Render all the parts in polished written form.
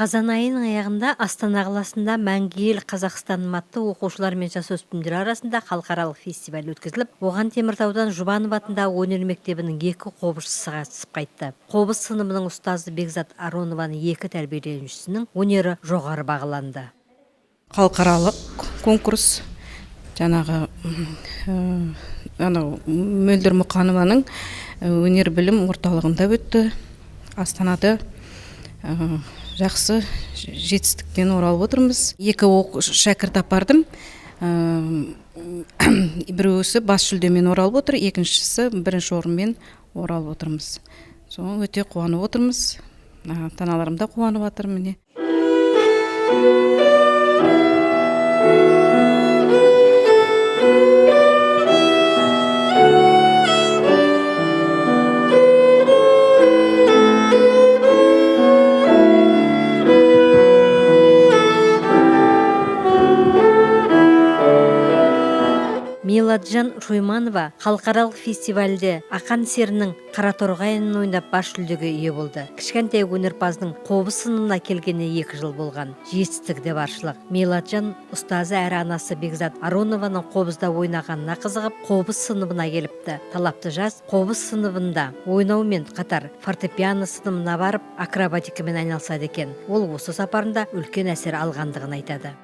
Қазан айының аяғында Астана қаласында Мәңгі ел Қазақстан атты оқушылар мен жасөспірімдер арасында халықаралық фестиваль өткізіліп, оған Теміртаудан Жұбанов атындағы өнер мектебінің 2 қобызшысы қатысып қайтты. Қобыз сыныбының ұстазы Бекзат Аронованың 2 тәрбиеленушісінің өнері жоғары бағаланды. Халықаралық конкурс жаңағы Мөлдір Мұқанованың өнер білім орталығында өтті. Астанада жақсы жетістікпен оралып отырмыз. 2 шәкірт апардым. Біреуісі бас жүлдемен оралып отыр, екіншісі 1-ші орынмен оралып отырмыз. Соң өте қуанып отырмыз. Таналарым да қуанып жатыр міне. Меладжан Шойманова халықаралық фестивальде Ақан серінің Қараторғай әнін ойнап бас жүлдеге ие болды. Кішкентай өнерпаздың қобыз сыныбына келгеніне 2 жыл болған. Жетістігі де баршылық. Меладжан ұстазы әрі анасы Бекзат Аронованың қобызда ойнағанына қызығып, қобыз сыныбына келіпті. Талапты жас қобыз сыныбында ойнаумен қатар фортепиано сыныбына барып, акробатикамен айналысады екен. Ол осы сапарында үлкен әсер алғандығын айтады.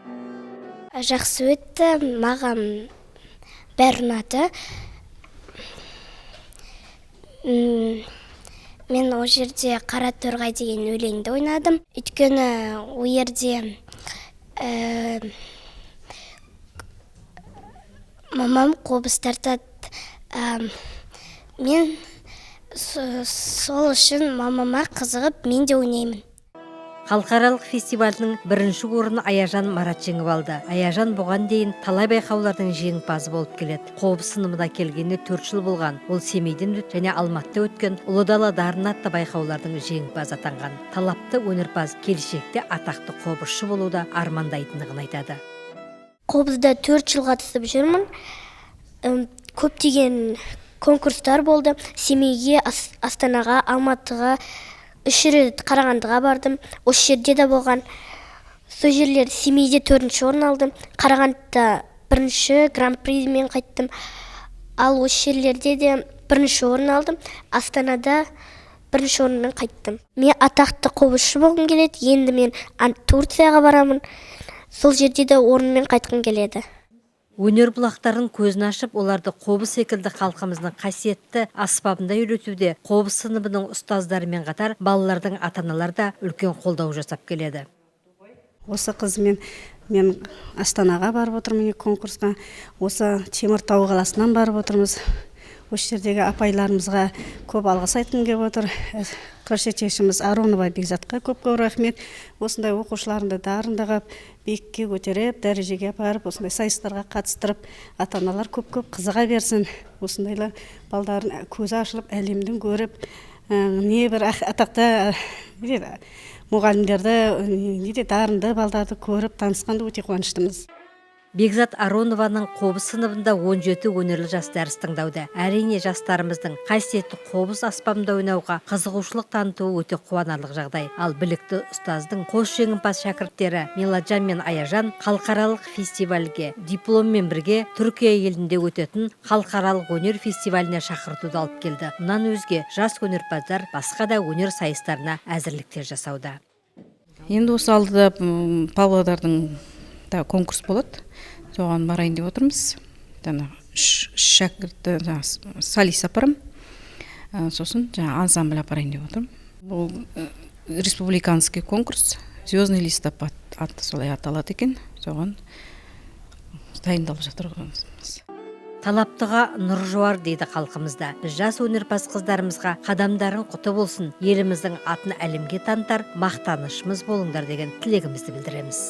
Жақсы өтті, маған бәрі ұнады. Мен ол жерде Қараторғай деген өлеңді ойнадым. Өйткені ол жерде мамам қобыз тартады. Мен сол үшін мамама қызығып, мен де ойнаймын. Халықаралық фестивальдің 1-ші орнын Аяжан Марат жеңіп алды. Аяжан бұған дейін талай байқаулардың жеңімпазы болып келеді. Қобыз сыныбына келгенде 4 жыл болған. Ол Семейден және Алматыда өткен Ұлы дала дарын атты байқаулардың жеңімпазы атанған. Талапты өнерпаз келешекте атақты қобызшы болуды армандайтындығын айтады. Қобызда 4 жыл қатысып жүрмін. Көптеген конкурстар болды. Семейге, Астанаға, Алматыға, 3 рет Қарағандыға бардым. Осы жерде де болған. Сол жерлер Семейде 4-ші орын алдым. Қарағандыда 1-ші гран-примен қайттым. Ал осы жерлерде де 1-ші орын алдым. Астанада 1-ші орынмен қайттым. Мен атақты қобызшы болғым келеді. Енді мен Турцияға барамын. Сол жерде де орынмен қайтқым келеді. Өнер бұлақтарын көзін ашып, оларды қобыз секілді халқымыздың қасиетті аспабында үйретуде қобыз сыныбының ұстаздарымен қатар балалардың ата-аналары да үлкен қолдау жасап келеді. Осы қызмен мен Астанаға барып отырмын конкурсқа. Осы Теміртау қаласынан барып отырмыз. Осы жердегі апайларымызға көп алғыс айтқым келіп отыр. Көрсетушіміз Аронова Бекзатқа көп рахмет. Осындай оқушыларымды дарындап, биікке көтеріп, дәрежеге апарып, осындай сайыстарға қатыстырып, ата-аналар көп қызыға берсін. Осындайлар балдарын көзі ашылып, әлемдің көріп, небір атақты мұғалімдерді, дарынды балдарды көріп, танысқанды өте қуаныштымыз. Бекзат Аронованың қобыз сыныбында 17 өнерлі жас дәріс тыңдауда. Әрине жастарымыздың қасиетті қобыз аспабында ойнауға қызығушылық танытуы өте қуанарлық жағдай. Ал білікті ұстаздың қос жеңімпаз шәкірттері Меладжан мен Аяжан халықаралық фестивальге дипломмен бірге Түркия елінде өтетін халықаралық өнер фестиваліне шақыртуды алып келді. Мұнан өзге жас өнерпаздар басқа да өнер сайыстарына әзірліктер жасауда. Енді осы алдыда Павлодардың конкурс болады. Соған барайын деп отырмыз. Шәкіртті солист апарам. Сосын ансамбль апарайын деп отырмын. Бұл республиканский конкурс. Звездный листопад атты солай аталады екен. Соған дайындалып жатырмыз. Талаптыға нұр жуар дейді халқымызда. Біз жас өнерпаз қыздарымызға қадамдарын құты болсын, еліміздің атын әлемге танытар мақтанышымыз болыңдар деген тілегімізді білдіреміз.